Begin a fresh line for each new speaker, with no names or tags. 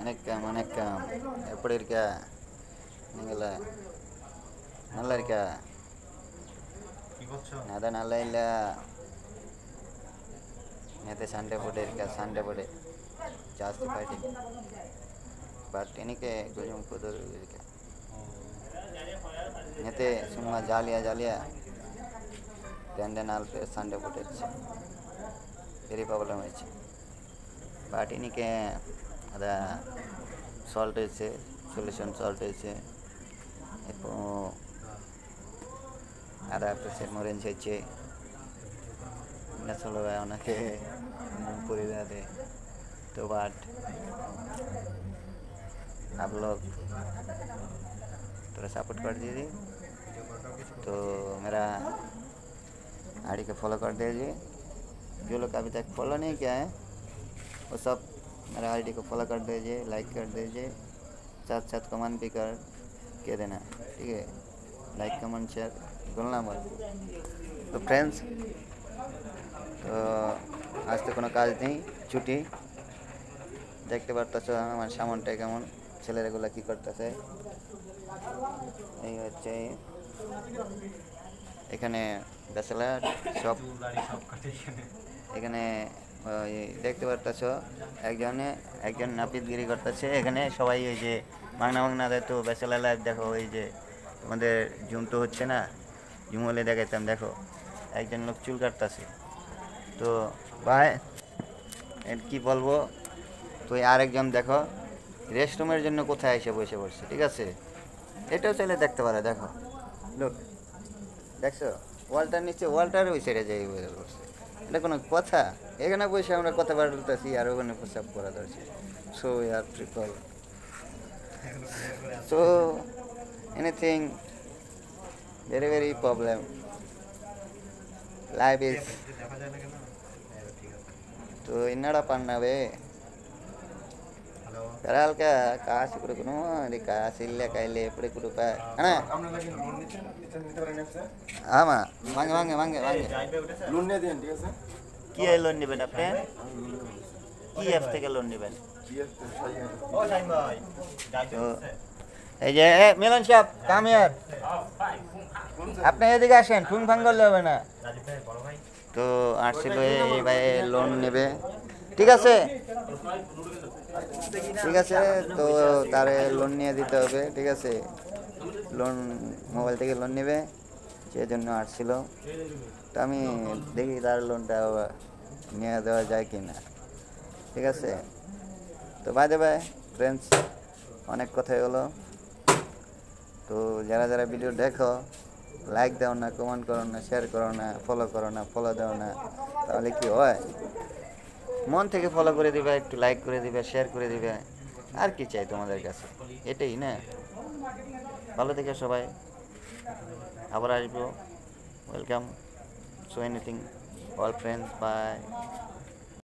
வணக்கம் வணக்கம். எப்படி இருக்க? நீங்கள நல்லா இருக்க? அதான் நல்லா இல்லை. நேற்று சண்டே போட்டு இருக்க, சண்டே போட்டு ஜாஸ்தி ஃபைட்டிங். பட் இன்னைக்கு கொஞ்சம் புது இருக்க. நேற்று சும்மா ஜாலியாக ரெண்டு நாள் பேர் சண்டே போட்டுருச்சு, பெரிய ப்ராப்ளம் ஆயிடுச்சு. பட் இன்னைக்கு அதை சால்ட் ஆயிடுச்சு, சொல்யூஷன் சால்ட் ஆயிடுச்சு. இப்போ அதை ப்ரெஷர் முறைஞ்சிச்சு. என்ன சொல்லுவேன் உனக்கு இன்னும் पुरीला दे। तो बात आप लोग थोड़ा सपोर्ट कर दीजिए, तो मेरा आईडी को फॉलो कर दीजिए। जो लोग अभी तक फॉलो नहीं किया है वो सब मेरा आईडी को फॉलो कर दीजिए, लाइक कर दीजिए, साथ साथ कमेंट भी कर के देना, ठीक है? लाइक कमेंट शेयर बोलना मत। तो फ्रेंड्स, तो आज तो কোনো কাজ নেই, ছুটি। দেখতে পারতেছো আমার সামনটা কেমন, ছেলেগুলো কি করতেছে। এই হচ্ছে এখানে ব্যাচেলার সব, এখানে দেখতে পারতেছো একজন নাপিতগিরি করতেছে। এখানে সবাই ওই যে মাগনা দেয়, তো ব্যাচেলার লাইফ দেখো। ওই যে তোমাদের জুম তো হচ্ছে না, জুম হলে দেখাইতাম। দেখো একজন লোক চুল কাটতেছে। তো ভাই কি বলবো, তো আরেকজন দেখো রেস্টরুমের জন্য কোথায় এসে বসে পড়ছে, ঠিক আছে? এটাও চাইলে দেখতে পারে। দেখো লোক, দেখছো ওয়ালটার নিচে, ওয়ালটার ওই সাইডে যাই বসে পড়ছে। এটা কোনো কথা? এখানে বসে আমরা কথা বলতেছি আর ওখানে প্রস্রাব করা ধরছি। So year triple, so anything very very problem. Life is तो इन्नड़ा पन्नवे ಕರಾಲ್ಕ ಕಾಸು ಕೊಡಕನು ಅಲ್ಲಿ ಕಾಸು ಇಲ್ಲ ಕೈಲಿ ಎಪ್ಪಡಿ ಕೊಡುಪ ಅಣ್ಣ ಆಮಾ ವಾಂಗೆ ವಾಂಗೆ ವಾಂಗೆ ವಾಂಗೆ লোন নিয়ে দেন, ঠিক আছে? কি লোন নেবেন আপনি? কি অ্যাপ থেকে লোন নেবেন? ও শাইন ভাই, এই যে মিলন সাহেব কাম হিয়ার, আপনি এদিকে আসেন, ঠুং ফাং করলে হবে না। তো আসছিল এই ভাই লোন নেবে, ঠিক আছে? ঠিক আছে, তো তারে লোন নিয়ে দিতে হবে, ঠিক আছে? লোন মোবাইল থেকে লোন নেবে, সেই জন্য আসছিল। তো আমি দেখি তার লোনটা নিয়ে দেওয়া যায় কি না, ঠিক আছে? তো বাই দে বাই ফ্রেন্ডস, অনেক কথাই হলো। তো যারা যারা ভিডিও দেখো, লাইক দাও না, কমেন্ট করো না, শেয়ার করো না, ফলো করো না, ফলো দাও না, তাহলে কি হয়? মন থেকে ফলো করে দিবে, একটু লাইক করে দিবে, শেয়ার করে দিবে, আর কি চাই তোমাদের কাছে? এটাই না? ভালো থেকে সবাই, আবার আসবো। Welcome. So anything, all friends, by.